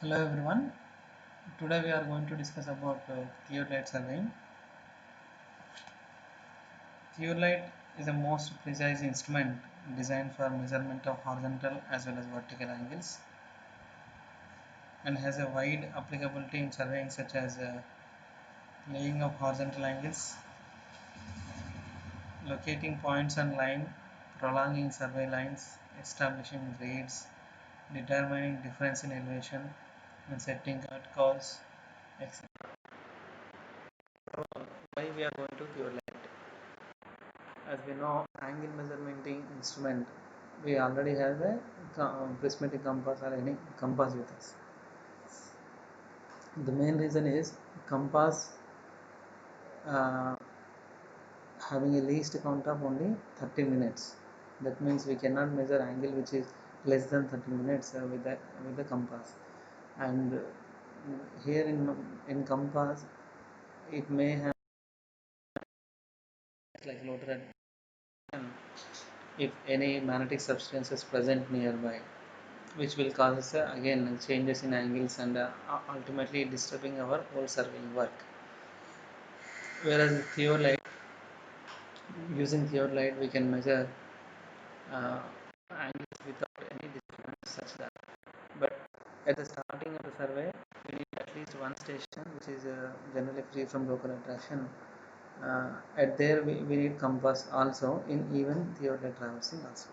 Hello everyone. Today we are going to discuss about theodolite surveying. Theodolite is the most precise instrument designed for measurement of horizontal as well as vertical angles and has a wide applicability in surveying such as laying of horizontal angles, locating points on line, prolonging survey lines, establishing grades, determining difference in elevation and setting cut curves, etc. Why we are going to theodolite? As we know, angle measuring instrument, we already have a prismatic compass or any compass with us. The main reason is compass uh, having a least count of only 30 minutes. That means we cannot measure angle which is less than 30 minutes with the compass. And here in compass, it may have like loaded if any magnetic substance is present nearby, which will cause again changes in angles and ultimately disturbing our whole surveying work. Whereas theodolite, using theodolite, we can measure uh, angles without any disturbance such that. But at the starting of the survey, we need at least one station which is generally free from local attraction. At there, we need compass also in even theodolite traversing also.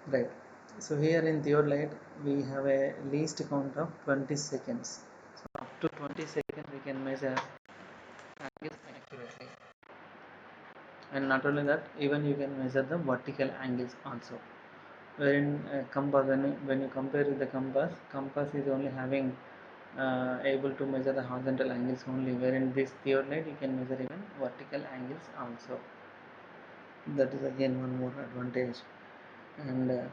Right. So here in theodolite, we have a least count of 20 seconds. So up to 20 seconds we can measure angles accurately. And not only that, even you can measure the vertical angles also. Wherein compass, when you compare with the compass is only having able to measure the horizontal angles only. Wherein this theodolite you can measure even vertical angles also. That is again one more advantage. And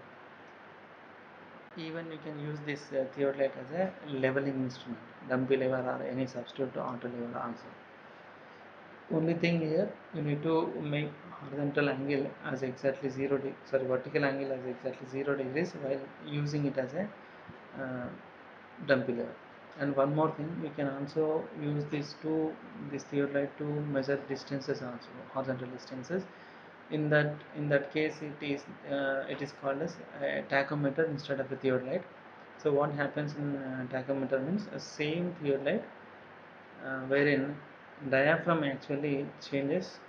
even you can use this theodolite as a leveling instrument, dumpy level or any substitute auto level also. Only thing here, you need to make horizontal angle as exactly vertical angle as exactly 0 degrees while using it as a uh, dumpy level. And one more thing, we can also use this theodolite to measure distances also, horizontal distances. In that case, it is called as a tachometer instead of a theodolite. So what happens in tachometer means a same theodolite wherein diaphragm actually changes.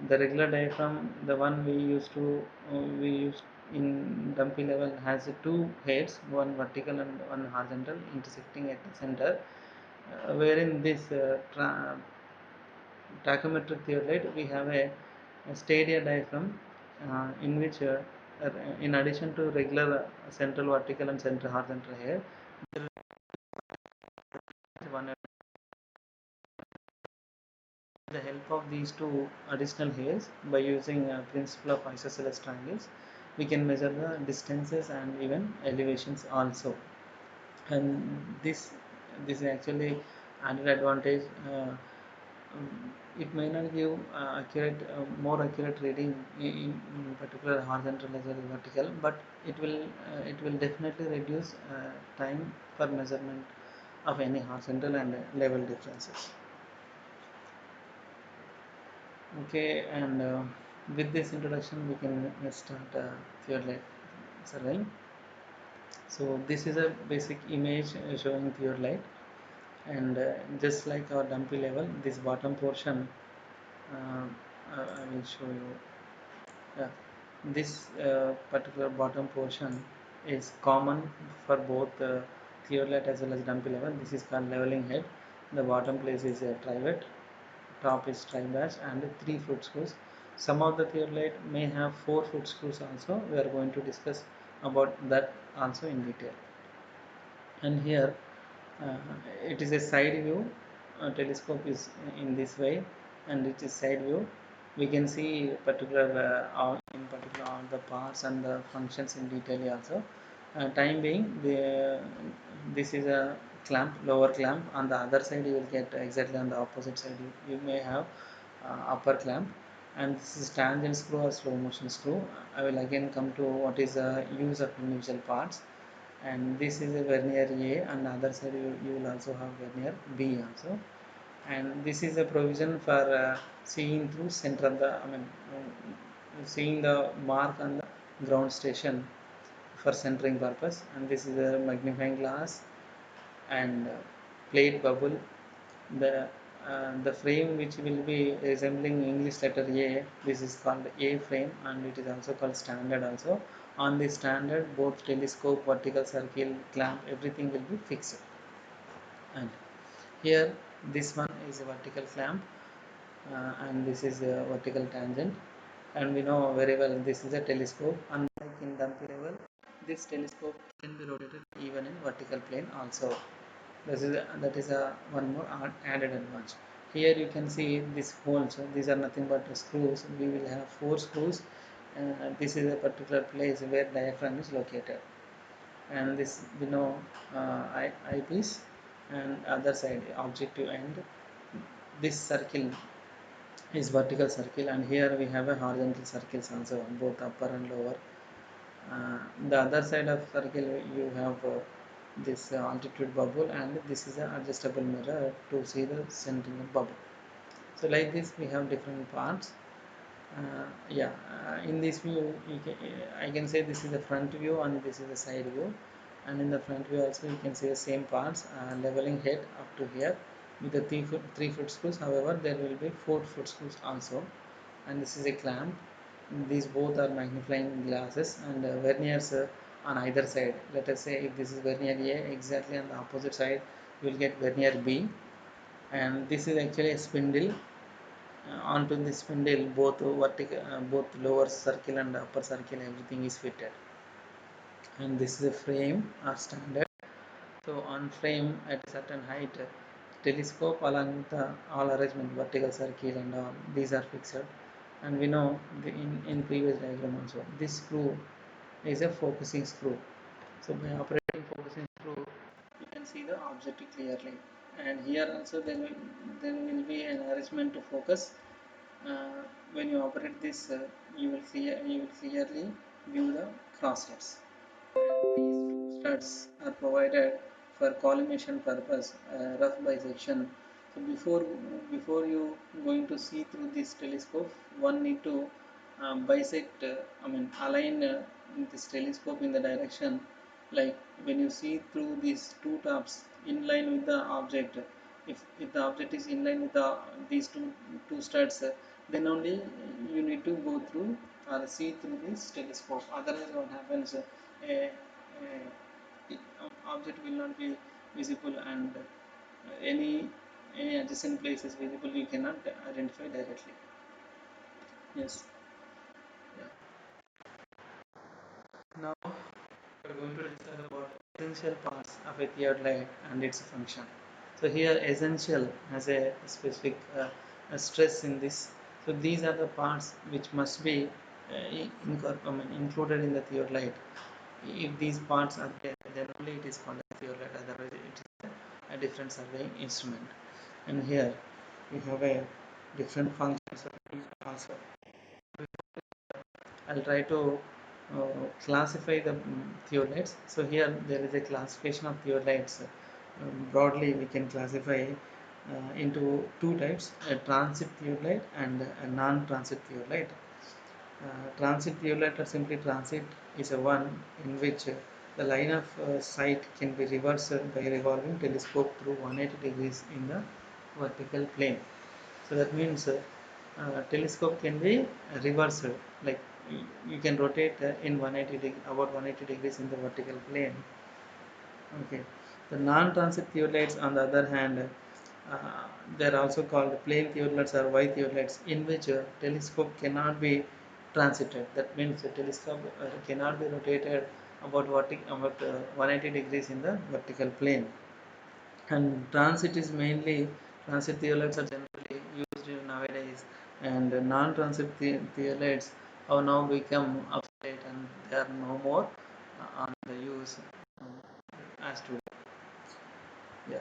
The regular diaphragm, the one we use in dumpy level, has two heads, one vertical and one horizontal, intersecting at the center. Wherein this tachometric theodolite, we have a stadia diaphragm in which, in addition to regular central vertical and central horizontal hair, there is one. With the help of these two additional hairs, by using principle of isosceles triangles, we can measure the distances and even elevations also. And this is actually added advantage. It may not give more accurate reading in particular horizontal as well as vertical, but it will definitely reduce time for measurement of any horizontal and level differences. Okay, and with this introduction, we can start theodolite surveying. So this is a basic image showing theodolite, and just like our dumpy level, this bottom portion, uh, I will show you. This particular bottom portion is common for both theodolite as well as dumpy level. This is called leveling head. The bottom place is a trivet, top is tri-bash, and 3 foot screws. Some of the theodolite may have 4 foot screws also. We are going to discuss about that also in detail. And here uh, it is a side view. Telescope is in this way, and it is side view. We can see in particular all the parts and the functions in detail also. Time being, this is a clamp, lower clamp. On the other side, you will get exactly on the opposite side. You may have upper clamp, and this is tangent screw or slow motion screw. I will again come to what is the use of individual parts. and this is a vernier A, and the other side you will also have vernier B also. And this is a provision for seeing through center of the, seeing the mark on the ground station for centering purpose. And this is a magnifying glass and plate bubble. The frame which will be resembling English letter A, this is called A frame, and it is also called standard also. On this standard, both telescope, vertical circle, clamp, everything will be fixed. And here this one is a vertical clamp, and this is a vertical tangent, and we know very well this is a telescope. Unlike in dumpy level, this telescope can be rotated even in vertical plane also. That is a one more added advantage. Here you can see these holes. These are nothing but screws. We will have 4 screws. This is a particular place where diaphragm is located, and this we know eyepiece, and other side objective end. This circle is vertical circle, and here we have a horizontal circles also, both upper and lower. The other side of circle you have this altitude bubble, and this is an adjustable mirror to see the centering of bubble. So like this we have different parts. In this view I can say this is the front view and this is the side view, and in the front view also you can see the same parts, leveling head up to here with the 3 foot screws. However, there will be 4 foot screws also, and this is a clamp. These both are magnifying glasses, and verniers on either side. Let us say if this is vernier A, exactly on the opposite side you will get vernier B, and this is actually a spindle. Onto this spindle, both lower circle and upper circle, everything is fitted. And this is a frame or standard. So on frame at a certain height, telescope along with the all arrangement, vertical circle and all these are fixed. And we know in previous diagram also, this screw is a focusing screw. So by operating focusing screw, you can see the object clearly. And here also there will be an arrangement to focus. When you operate this, you will clearly view the crosshairs. These studs are provided for collimation purpose, rough bisection. So before you going to see through this telescope, one need to bisect. Align this telescope in the direction, like when you see through these two tops in line with the object. If the object is in line with these two studs, then only you need to go through or see through this telescope. Otherwise, what happens? Object will not be visible, and any adjacent place is visible, you cannot identify directly. Yes. Yeah. Now we're going to discuss about essential parts of a theodolite and its function. So here essential has a specific stress in this. So these are the parts which must be included in the theodolite. If these parts are there, then only it is called a theodolite. Otherwise, it is a different surveying instrument. And here we have a different functions of each also. I'll try to classify the theodolites. So here there is a classification of theodolites. Broadly, we can classify into two types: a transit theodolite and a non-transit theodolite. Transit theodolite, or simply transit, is a one in which the line of sight can be reversed by revolving telescope through 180 degrees in the vertical plane. So that means telescope can be reversed, like you can rotate in 180 about 180 degrees in the vertical plane. Okay. The non-transit theodolites, on the other hand, they are also called plane theodolites or Y theodolites, in which telescope cannot be transited. That means the telescope cannot be rotated about 180 degrees in the vertical plane. And transit theodolites are generally used nowadays, and non-transit theodolites have now become obsolete, and they are no more on the use as today. Yeah.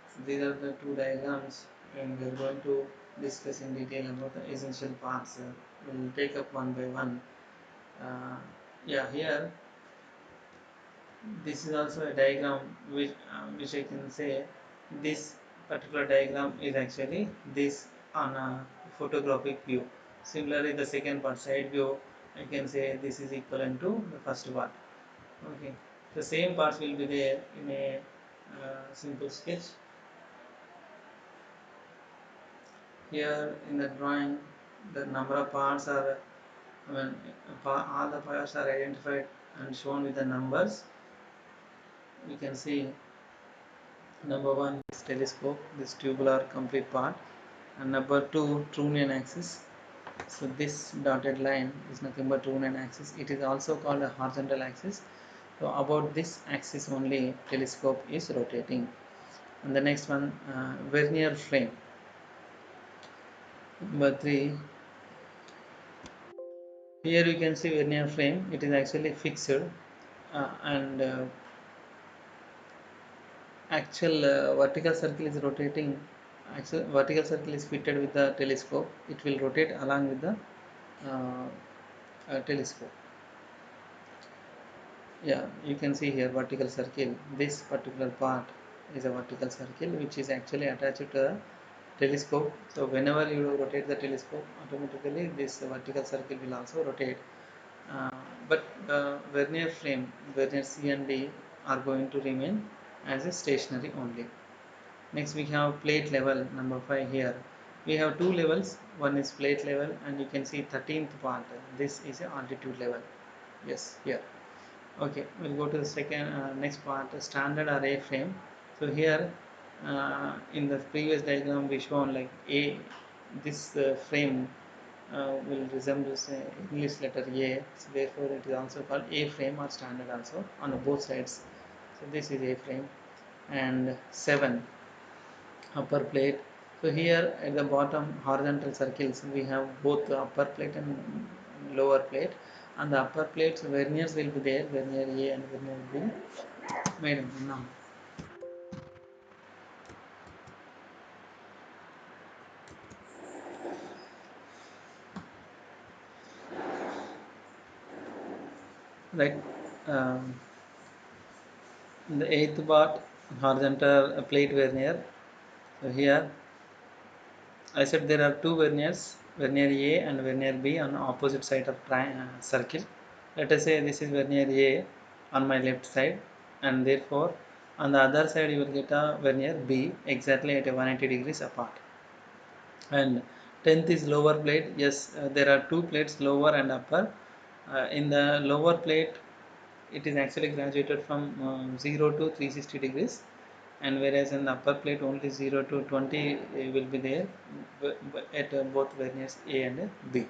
So these are the two diagrams, and we are going to discuss in detail about the essential parts. We'll take up one by one. Uh, yeah, here This is also a diagram which I can say this particular diagram is actually this on a photographic view. Similarly, the second part side view, I can say this is equivalent to the first part. Okay, the same parts will be there in a simple sketch. Here in the drawing, the number of parts are, I mean, all the parts are identified and shown with the numbers. You can see number one is telescope, this tubular complete part, and number two Trunnion axis. So this dotted line is nothing but Trunnion axis. It is also called a horizontal axis. So about this axis only telescope is rotating. And the next one, vernier frame. Number three, here you can see vernier frame. It is actually fixed, and actual vertical circle is rotating. Actual vertical circle is fitted with the telescope. It will rotate along with the telescope. Yeah, you can see here vertical circle. This particular part is a vertical circle which is actually attached to the telescope. So whenever you rotate the telescope, automatically this vertical circle will also rotate. uh, but vernier frame, vernier C and D are going to remain as a stationary only. Next we have plate level, number 5 here. We have two levels. One is plate level and you can see 13th part. This is a altitude level. Yes, here. Okay, we'll go to the second next part, standard array frame. So here in the previous diagram we shown like a this frame will resemble say English letter A, so therefore it is also called A frame or standard also on both sides. So this is A frame. And 7 upper plate. So here at the bottom horizontal circles we have both the upper plate and lower plate. On the upper plates verniers will be there, vernier A and vernier B. Madam, now right, um, the eighth part horizontal plate vernier. So here I said there are two verniers, vernier A and vernier B on opposite side of circle. Let us say this is vernier A on my left side, and therefore on the other side you will get a vernier B exactly at a 180 degrees apart. And 10th is lower plate. Yes, there are two plates, lower and upper. In the lower plate, it is actually graduated from 0 to 360 degrees, and whereas in the upper plate only 0 to 20 will be there at both verniers A and B.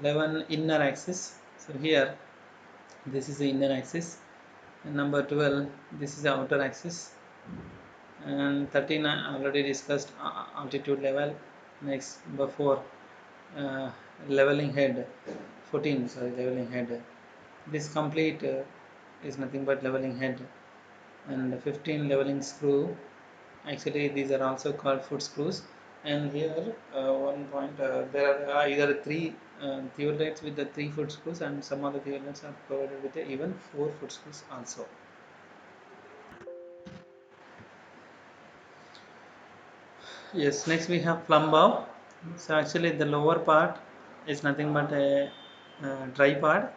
11 inner axis. So here this is the inner axis, and number 12 this is the outer axis, and 13 I already discussed altitude level. Next number 4, uh, leveling head. 14, sorry, leveling head. This complete is nothing but leveling head. And 15 leveling screw. Actually these are also called foot screws. And here one point, there are either three theodolites with the 3 foot screws, and some other theodolites are provided with even 4 foot screws also. Yes, next we have plumb bow. So actually the lower part is nothing but a tripod,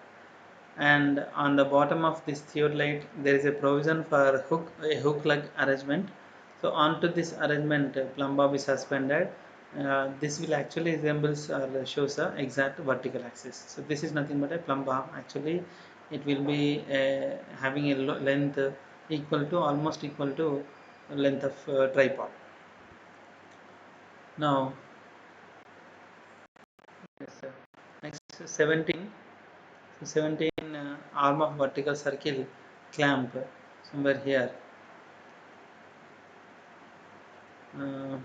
and on the bottom of this theodolite there is a provision for a hook like arrangement. So onto this arrangement plumb bob is suspended. This will actually resembles or shows the exact vertical axis. So this is nothing but a plumb bob. Actually it will be having a length equal to, almost equal to length of tripod. Now yes, sir. Next 17. So 17 arm of vertical circle clamp somewhere here. Uh,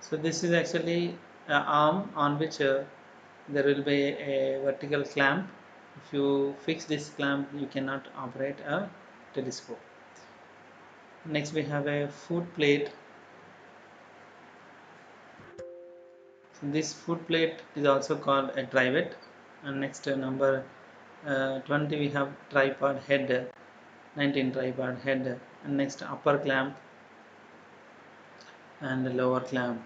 so this is actually an arm on which there will be a vertical clamp. If you fix this clamp, you cannot operate a telescope. Next we have a foot plate. So this foot plate is also called a trivet, And next number 20 we have tripod head, 19 tripod head, and next upper clamp and lower clamp.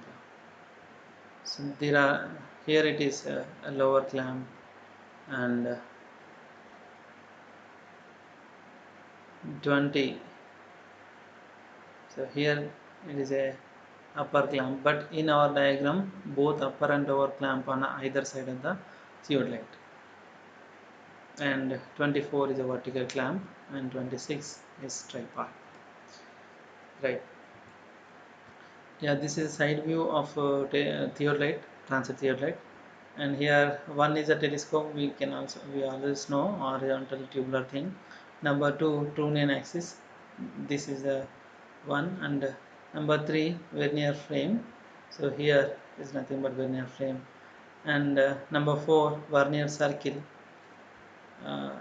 So there are, here it is a lower clamp, and 20. So here it is a upper clamp, but in our diagram both upper and lower clamp on either side of the theodolite. And 24 is a vertical clamp, and 26 is tripod. Right. Yeah, this is side view of theodolite, transit theodolite. And here one is a telescope, we always know, horizontal tubular thing. Number 2, Trunnion axis, this is the one. And number 3, vernier frame. So here is nothing but vernier frame. And number 4, vernier circle. uh,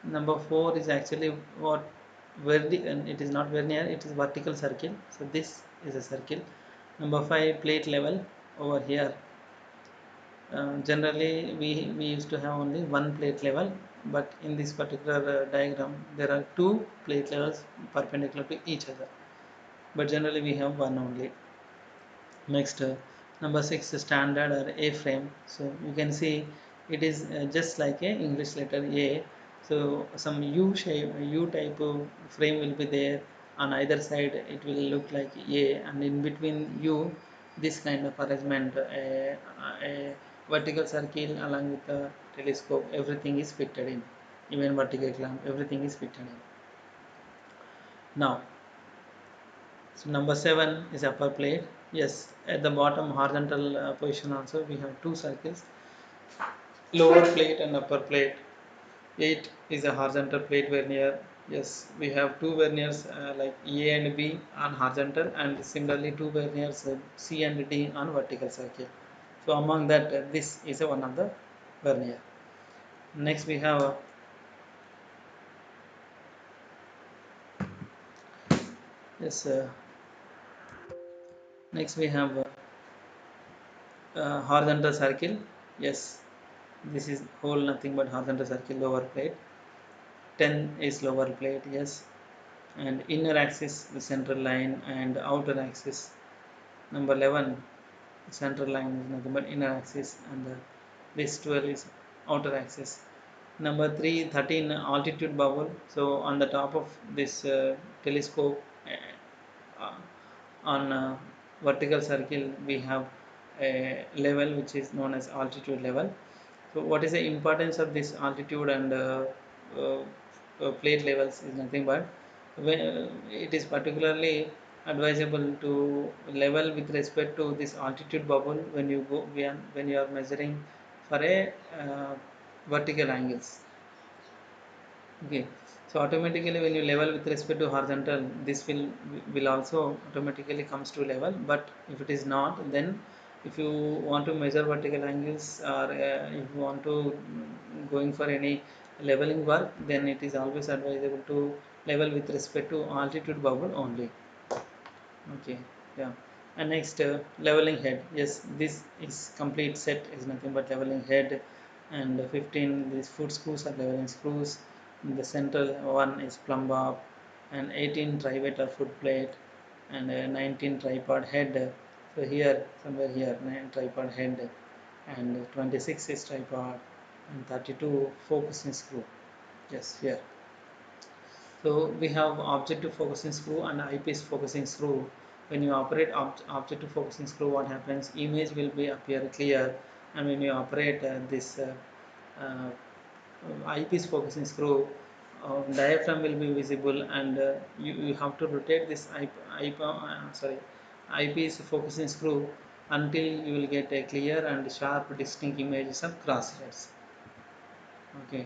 Number 4 is actually what and it is not vernier, it is vertical circle. So this is a circle. Number 5, plate level over here. Generally we used to have only one plate level, but in this particular diagram there are two plate levels perpendicular to each other, but generally we have one only. Next number 6, standard or A frame. So you can see it is just like a English letter A. So some U shape, U type of frame will be there. On either side it will look like A, and in between U this kind of arrangement, a vertical circle along with the telescope, everything is fitted in, even vertical clamp, everything is fitted in. Now, so number 7 is upper plate. Yes, at the bottom horizontal position also we have two circles, lower plate and upper plate. 8 is a horizontal plate vernier. Yes, we have two verniers like A and B on horizontal, and similarly two verniers C and D on vertical circle. So among that, this is one of the vernier. Next we have yes. Next we have horizontal circle. Yes, this is whole nothing but horizontal circle, lower plate. 10 is lower plate, yes. And inner axis the central line, and outer axis number 11, central line is nothing but inner axis, and this 12 is outer axis. Number 3, 13 altitude bubble. So on the top of this telescope, uh, on vertical circle we have a level which is known as altitude level. So what is the importance of this altitude and uh, plate levels is nothing but when, it is particularly advisable to level with respect to this altitude bubble when you go when you are measuring for a vertical angles. Okay, so automatically when you level with respect to horizontal, this will also automatically comes to level. But if it is not, then if you want to measure vertical angles, or if you want to going for any leveling work, then it is always advisable to level with respect to altitude bubble only. Okay, yeah. And next leveling head. Yes, this is complete set is nothing but leveling head. And 15 these foot screws are leveling screws. The central one is plumb bob. And 18 trivet or foot plate. And 19 tripod head. So here somewhere here 9 tripod head, and 26 is tripod, and 32 focusing screw. Yes, here. So we have objective focusing screw and eyepiece focusing screw. When you operate objective focusing screw, what happens? Image will be appear clear, and when you operate this uh, eyepiece focusing screw, diaphragm will be visible, and you have to rotate this eyepiece focusing screw until you will get a clear and sharp distinct images of crosshairs. Okay.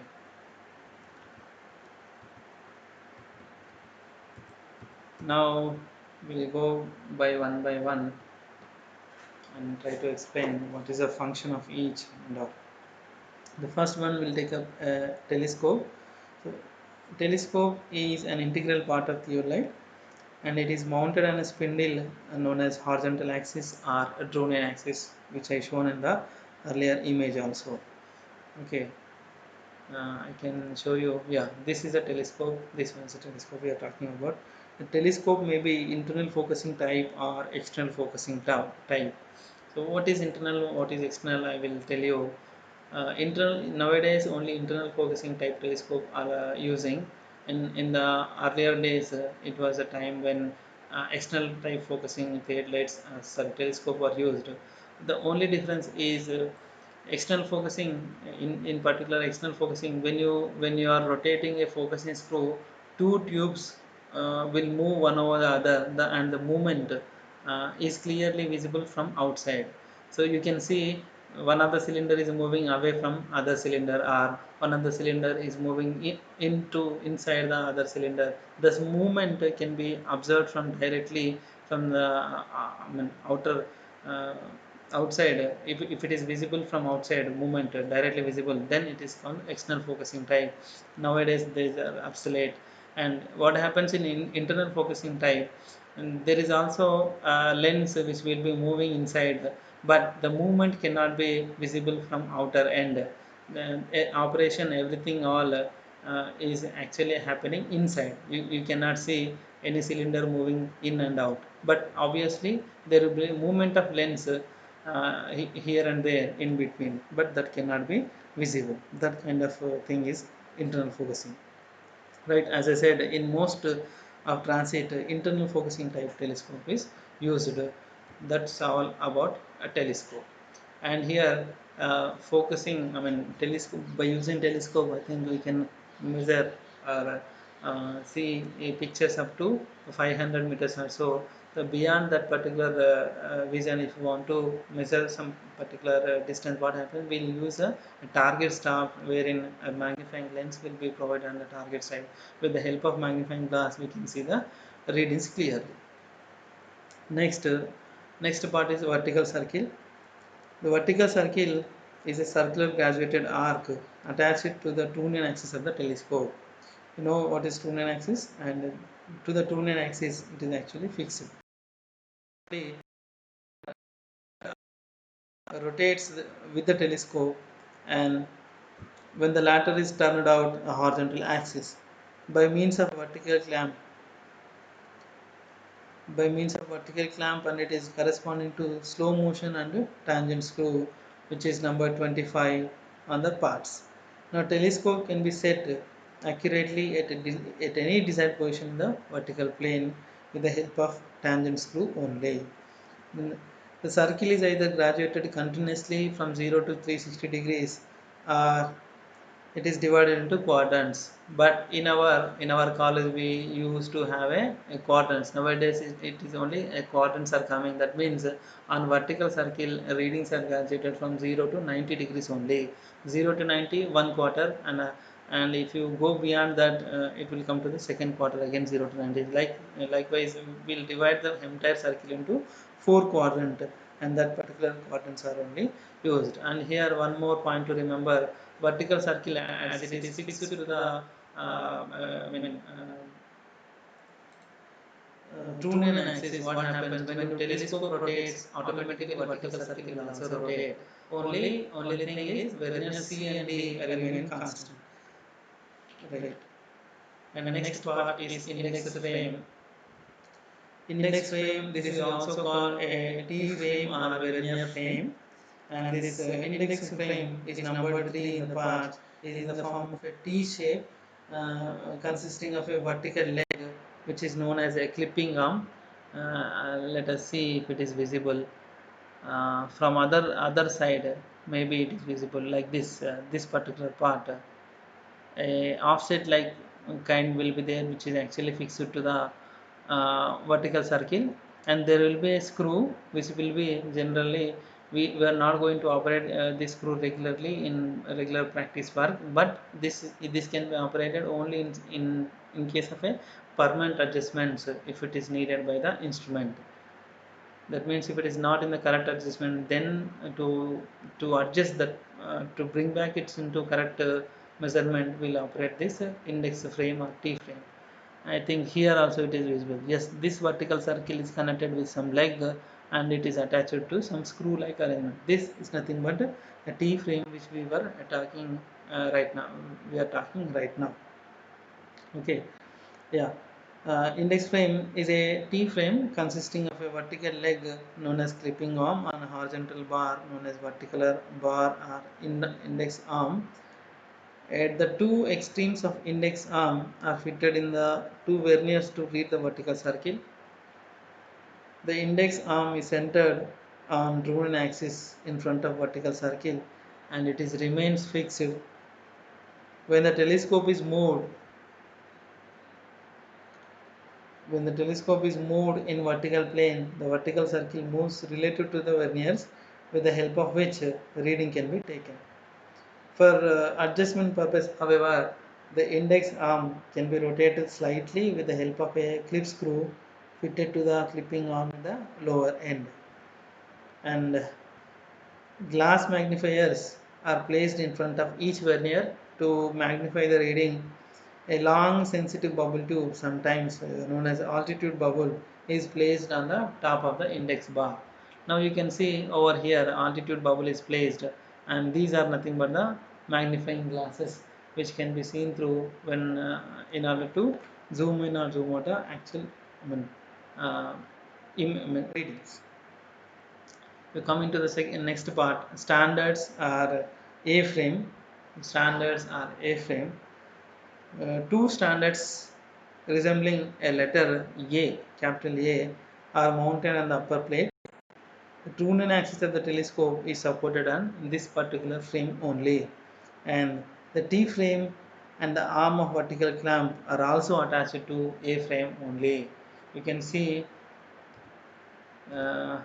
Now we'll go by one and try to explain what is the function of each and all. The first one will take up a telescope. So, telescope is an integral part of theodolite, and it is mounted on a spindle known as horizontal axis or a Trunnion axis, which I shown in the earlier image also. Okay, I can show you. Yeah, this is a telescope. This one is a telescope we are talking about. The telescope may be internal focusing type or external focusing type. So what is internal, what is external, I will tell you. Internal, nowadays only internal focusing type telescope are using. In the earlier days, it was a time when external type focusing theodolites telescope were used. The only difference is external focusing. In particular, external focusing, when you are rotating a focusing screw, two tubes will move one over the other, and the movement is clearly visible from outside. So you can see one of the cylinder is moving away from other cylinder, or one of the cylinder is moving into inside the other cylinder. This movement can be observed from directly from the outer uh, outside. If it is visible from outside, movement directly visible, then it is called external focusing type. Nowadays these are obsolete. And what happens in internal focusing type, and there is also a lens which will be moving inside, but the movement cannot be visible from outer end. The operation, everything all is actually happening inside. You cannot see any cylinder moving in and out, but obviously there will be movement of lens here and there in between, but that cannot be visible. That kind of thing is internal focusing, right? As I said, in most of transit, internal focusing type telescope is used. That's all about a telescope. And here, focusing, I mean, telescope, by using telescope, I think we can measure or see pictures up to 500 meters or so. So beyond that particular vision, if you want to measure some particular distance, what happens, we'll use a target star, wherein a magnifying lens will be provided on the target side. With the help of magnifying glass, we can see the readings clearly. Next part is vertical circle. The vertical circle is a circular graduated arc attached to the Tunnan axis of the telescope. You know what is Tunnan axis? And to the Tunnan axis, it is actually fixed. It rotates with the telescope, and when the latter is turned out a horizontal axis by means of vertical clamp, and it is corresponding to slow motion and tangent screw, which is number 25 on the parts. Now telescope can be set accurately at any desired position in the vertical plane with the help of tangent screw only. The circle is either graduated continuously from 0 to 360 degrees, or it is divided into quadrants. But in our college we used to have a quadrants. Nowadays it is only a quadrants are coming. That means on vertical circle readings are graduated from 0 to 90 degrees only. 0 to 90 one quarter, and if you go beyond that, it will come to the second quarter again, 0 to 90. Likewise we'll divide the entire circle into four quadrant, and that particular quadrants are only used. And here one more point to remember: vertical circle, as it is fixed to the true axis. What happens when your telescope rotates? Automatically, vertical circle will also rotate. Only thing is whether C and D remain constant. Right. And the next part is index frame. Index frame, this is also called a T frame or vernier frame, and this index frame is numbered 3 in the parts, is in the form of a T shape consisting of a vertical leg which is known as a clipping arm. Let us see if it is visible from other side. Maybe it is visible like this particular part. A offset like kind will be there, which is actually fixed to the vertical circle, and there will be a screw which will be generally, we are not going to operate this screw regularly in regular practice work, but this can be operated only in case of a permanent adjustments if it is needed by the instrument. That means if it is not in the correct adjustment, then to adjust that, to bring back it into correct measurement, will operate this index frame or T frame. I think here also it is visible. Yes, this vertical circle is connected with some leg and it is attached to some screw like arrangement. This is nothing but a T frame which we were talking right now. We are talking right now. Okay, yeah. Index frame is a T frame consisting of a vertical leg known as clipping arm and a horizontal bar known as vertical bar or index arm. At the two extremes of index arm are fitted in the two verniers to read the vertical circle. The index arm is centered on Roman axis in front of vertical circle, and it is remains fixed. When the telescope is moved, in vertical plane, the vertical circle moves relative to the verniers, with the help of which reading can be taken. For adjustment purpose, however, the index arm can be rotated slightly with the help of a clip screw fitted to the clipping arm in the lower end. And glass magnifiers are placed in front of each vernier to magnify the reading. A long sensitive bubble tube, sometimes known as altitude bubble, is placed on the top of the index bar. Now you can see over here altitude bubble is placed, and these are nothing but the magnifying glasses which can be seen through when in order to zoom in or zoom out the actual uh, readings. We come into the next part. Standards are A-frame. Two standards resembling a letter A, capital A, are mounted on the upper plate. The true and axis of the telescope is supported on this particular frame only, and the T frame and the arm of vertical clamp are also attached to A frame only. You can see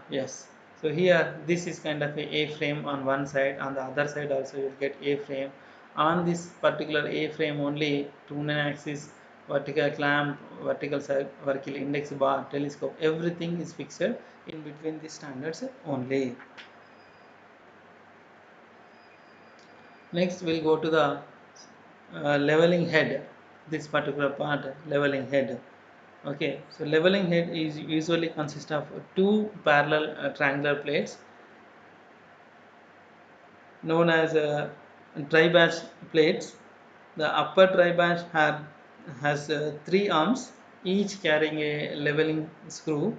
yes, so here this is kind of a frame on one side, on the other side also you will get A frame. On this particular A frame only, true axis, vertical clamp, vertical index bar, telescope, everything is fixed in between the standards only. Next we'll go to the leveling head. This particular part, leveling head. Okay, so leveling head is usually consists of two parallel triangular plates known as dry batch plates. The upper dry batch has three arms, each carrying a leveling screw,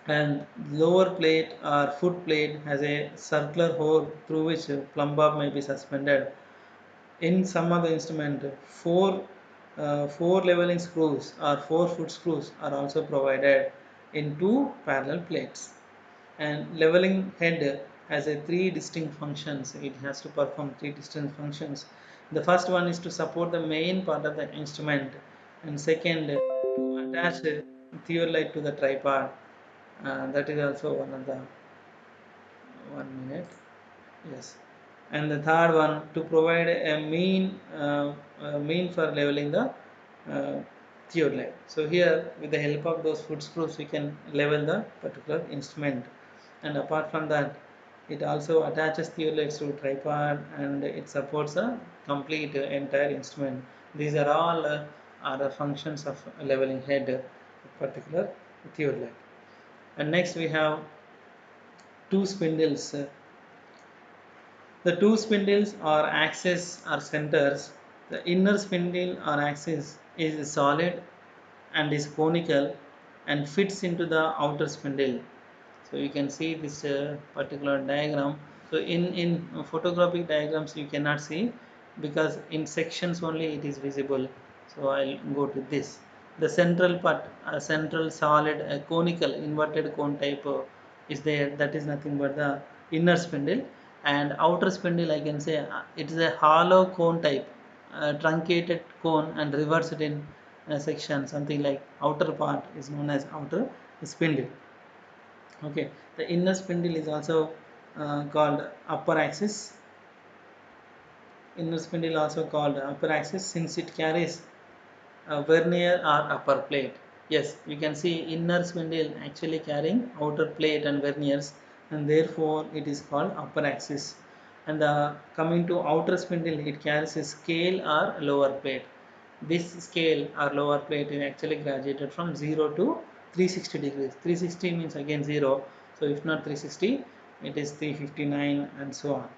and lower plate or foot plate has a circular hole through which plumb bob may be suspended. In some of the instrument, four leveling screws or 4-foot screws are also provided in two parallel plates. And leveling head has a three distinct functions. It has to perform three distinct functions. The first one is to support the main part of the instrument, and second to attach a theodolite to the tripod. That is also one of the 1 minute. Yes, and the third one to provide a mean for leveling the uh, theodolite. So here, with the help of those foot screws, we can level the particular instrument. And apart from that, it also attaches theodolites to tripod, and it supports a complete entire instrument. These are all are the functions of leveling head, particular theodolite. And next we have two spindles. The two spindles or axes or centers. The inner spindle or axis is solid and is conical and fits into the outer spindle. So you can see this particular diagram. So in photographic diagrams you cannot see, because in sections only it is visible. So I'll go to this. The central part, a central solid conical inverted cone type is there. That is nothing but the inner spindle. And outer spindle, I can say it is a hollow cone type, truncated cone and reversed in section, something like outer part is known as outer spindle. Okay, the inner spindle is also called upper axis. Inner spindle also called upper axis, since it carries a vernier or upper plate. Yes, you can see inner spindle actually carrying outer plate and verniers, and therefore it is called upper axis. And coming to outer spindle, it carries a scale or lower plate. This scale or lower plate is actually graduated from 0 to 360 degrees. 360 means again 0. So if not 360, it is 359 and so on.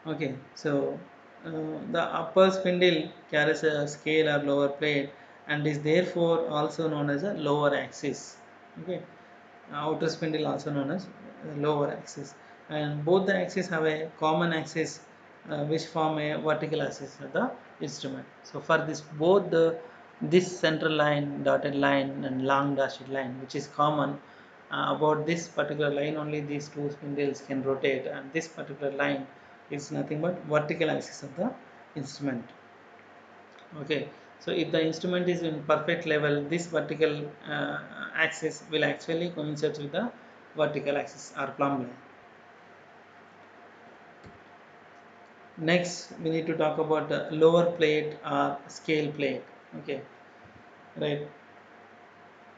Okay, so the upper spindle carries a scale or lower plate and is therefore also known as a lower axis. Okay, outer spindle also known as lower axis, and both the axes have a common axis which form a vertical axis of the instrument. So for this both this central line, dotted line and long dashed line which is common, about this particular line only these two spindles can rotate, and this particular line is nothing but vertical axis of the instrument. Okay, so if the instrument is in perfect level, this vertical axis will actually coincide with the vertical axis or plumb line. Next we need to talk about the lower plate or scale plate. Okay, right,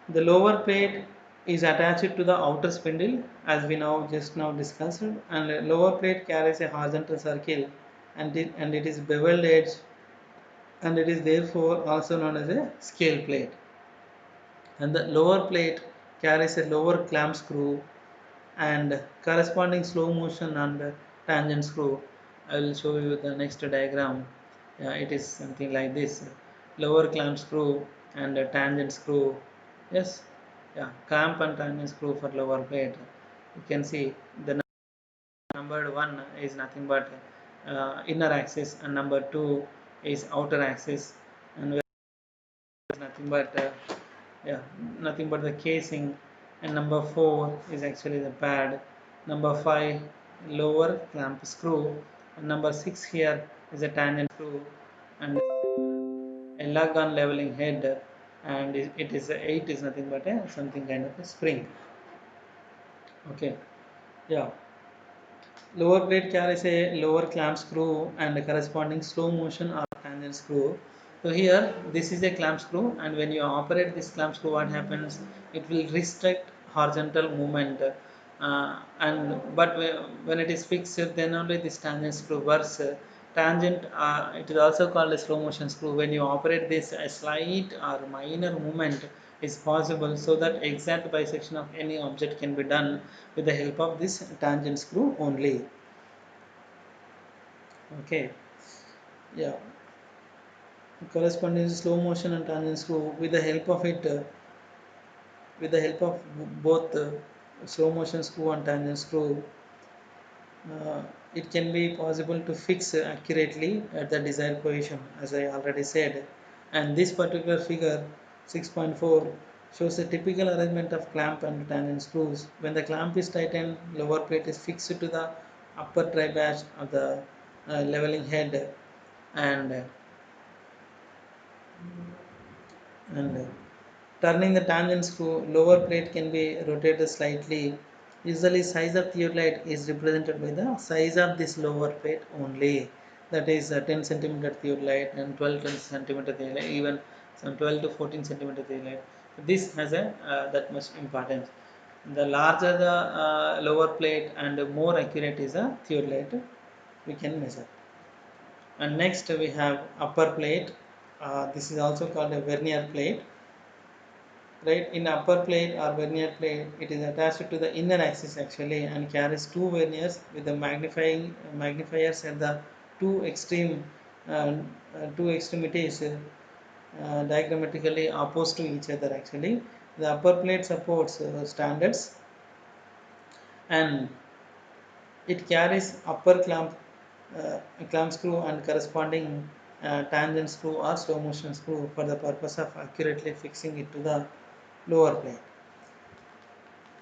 the lower plate is attached to the outer spindle as we now just now discussed, and the lower plate carries a horizontal circle and it is beveled edge, and it is therefore also known as a scale plate. And the lower plate carries a lower clamp screw and corresponding slow motion and tangent screw. I will show you the next diagram. It is something like this: lower clamp screw and a tangent screw. Yes, yeah, clamp and tangent screw for lower plate. You can see the number one is nothing but inner axis, and number two is outer axis, and nothing but yeah, nothing but the casing, and number 4 is actually the pad, number 5 lower clamp screw, and number 6 here is a tangent screw, and a lug on leveling head, and it is 8 is nothing but a something kind of a spring. Okay, yeah, lower plate carries a lower clamp screw and a corresponding slow motion or tangent screw. So here this is a clamp screw, and when you operate this clamp screw, what happens? It will restrict horizontal movement, and but when it is fixed, then only this tangent screw works. Tangent, it is also called a slow motion screw. When you operate this, a slight or minor movement is possible, so that exact bisection of any object can be done with the help of this tangent screw only. Okay, yeah, corresponding slow motion and tangent screw, with the help of it, with the help of both slow motion screw and tangent screw, uh, it can be possible to fix accurately at the desired position, as I already said. And this particular figure 6.4 shows a typical arrangement of clamp and tangent screws. When the clamp is tightened, lower plate is fixed to the upper try batch of the leveling head, and turning the tangent screw, lower plate can be rotated slightly. Usually size of theodolite is represented by the size of this lower plate only. That is 10 centimeter theodolite and 12 centimeter theodolite, even some 12 to 14 centimeter theodolite. This has a that much importance. The larger the lower plate and the more accurate is the theodolite we can measure. And next we have upper plate. This is also called a vernier plate. Right, in upper plate or vernier plate, it is attached to the inner axis actually, and carries two verniers with the magnifiers at the two extreme two extremities, diagrammatically opposed to each other actually. The upper plate supports standards, and it carries upper clamp screw and corresponding tangent screw or slow motion screw for the purpose of accurately fixing it to the lower plate.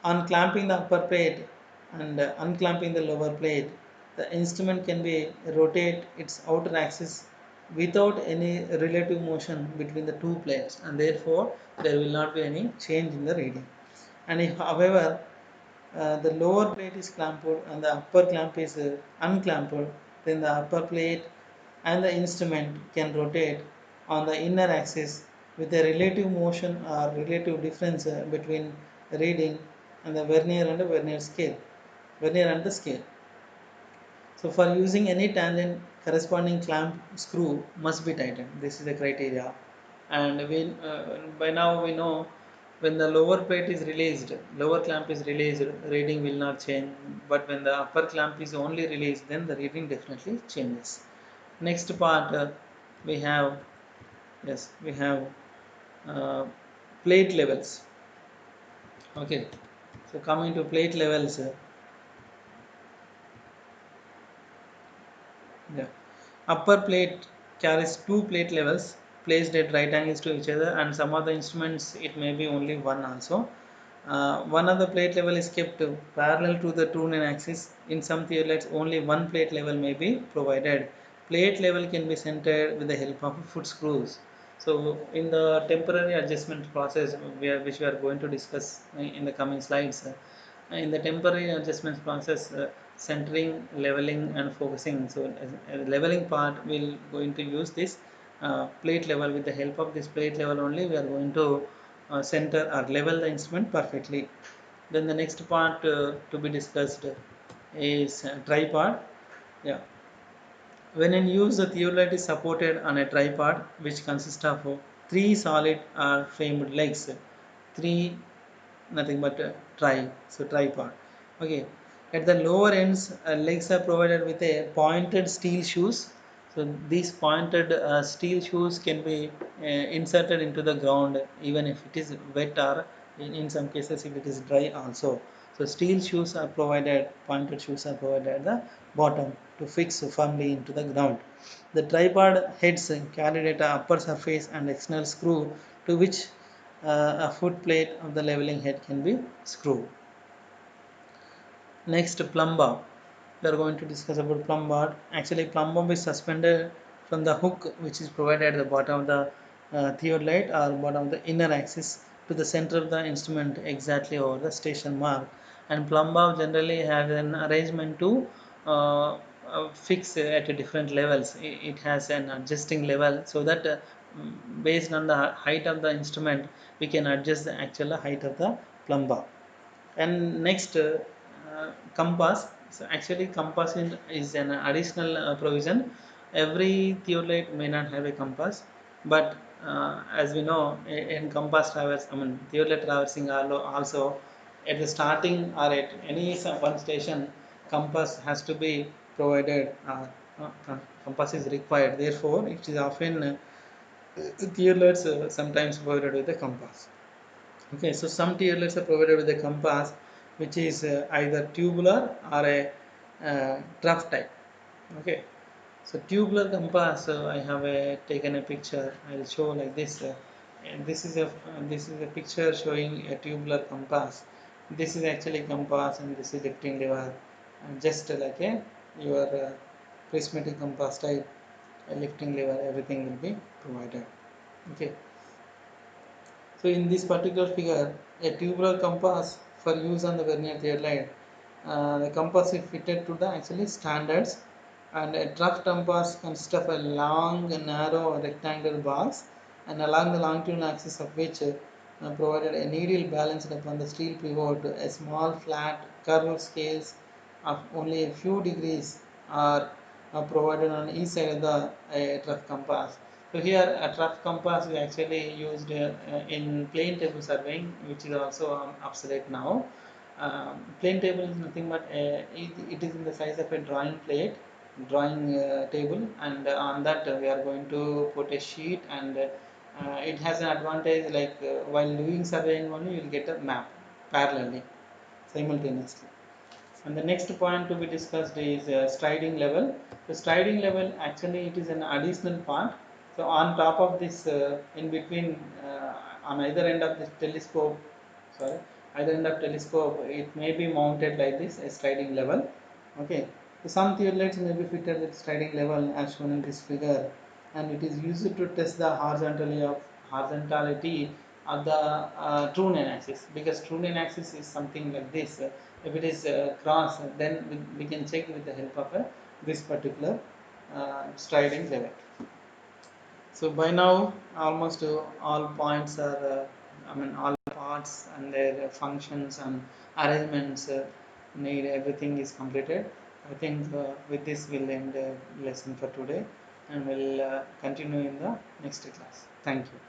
On clamping the upper plate and unclamping the lower plate, the instrument can be rotate its outer axis without any relative motion between the two plates, and therefore there will not be any change in the reading. And if however the lower plate is clamped and the upper clamp is unclamped, then the upper plate and the instrument can rotate on the inner axis with a relative motion or relative difference between reading and the vernier and the vernier and the scale. So for using any tangent, corresponding clamp screw must be tightened. This is the criteria, and we by now we know when the lower plate is released, lower clamp is released, reading will not change. But when the upper clamp is only released, then the reading definitely changes. Next part, we have, yes, we have uh, plate levels. Okay, so coming to plate levels, yeah. Upper plate carries two plate levels placed at right angles to each other, and some of the instruments it may be only one also. One of the plate level is kept parallel to the true axis. In some theodolites, only one plate level may be provided. Plate level can be centered with the help of foot screws. So, in the temporary adjustment process, which we are going to discuss in the coming slides, in the temporary adjustments process, centering, leveling, and focusing. So, leveling part will going to use this plate level. With the help of this plate level only, we are going to center or level the instrument perfectly. Then the next part to be discussed is tripod. Yeah. When in use, the theodolite is supported on a tripod which consists of three solid or framed legs. Three, nothing but so tripod. Okay, at the lower ends, legs are provided with a pointed steel shoes. So these pointed steel shoes can be inserted into the ground even if it is wet, or in some cases if it is dry also. So steel shoes are provided, pointed shoes are provided at the bottom to fix firmly into the ground. The tripod heads carried at the upper surface and external screw to which a foot plate of the leveling head can be screwed. Next, plumb bob. We are going to discuss about plumb bob. Actually, plumb bob is suspended from the hook which is provided at the bottom of the theodolite or bottom of the inner axis to the center of the instrument exactly over the station mark. And plumb bob generally has an arrangement to fix at different levels. It has an adjusting level so that based on the height of the instrument we can adjust the actual height of the plumb bob. And next, compass. So actually compass is an additional provision. Every theodolite may not have a compass, but as we know, in compass traverse, I mean theodolite traversing also at the starting or at any one station, compass has to be provided. Compass is required, therefore it is often theodolites sometimes provided with a compass. Okay, so some TLS are provided with a compass which is either tubular or a trough type. Okay, so tubular compass, I have taken a picture. I will show like this. And this is a picture showing a tubular compass. This is actually compass, and this is lifting lever, just like a your prismatic compass type. A lifting lever, everything will be provided. Okay. So in this particular figure, a tubular compass for use on the vernier theodolite. The compass is fitted to the actually standards, and a trough compass consists of a long, narrow rectangular box, and along the longitudinal axis of which provided a needle balanced upon the steel pivot. A small flat curved scales of only a few degrees are provided on each side of the trough compass. So here a trough compass is actually used in plane table surveying, which is also obsolete now. Plane table is nothing but it is in the size of a drawing plate, drawing table, and on that we are going to put a sheet, and it has an advantage like while doing surveying only you will get a map parallelly, simultaneously. And the next point to be discussed is striding level. The striding level actually it is an additional part. So on top of this, in between, on either end of this telescope, sorry, either end of telescope, it may be mounted like this, a sliding level. Okay. So some theodolites may be fitted with sliding level as shown in this figure, and it is used to test the horizontality of the true axis, because true axis is something like this. If it is cross, then we can check with the help of this particular striding level. So by now, almost all points are, all parts and their functions and arrangements need everything is completed. I think with this we'll end the lesson for today, and we'll continue in the next class. Thank you.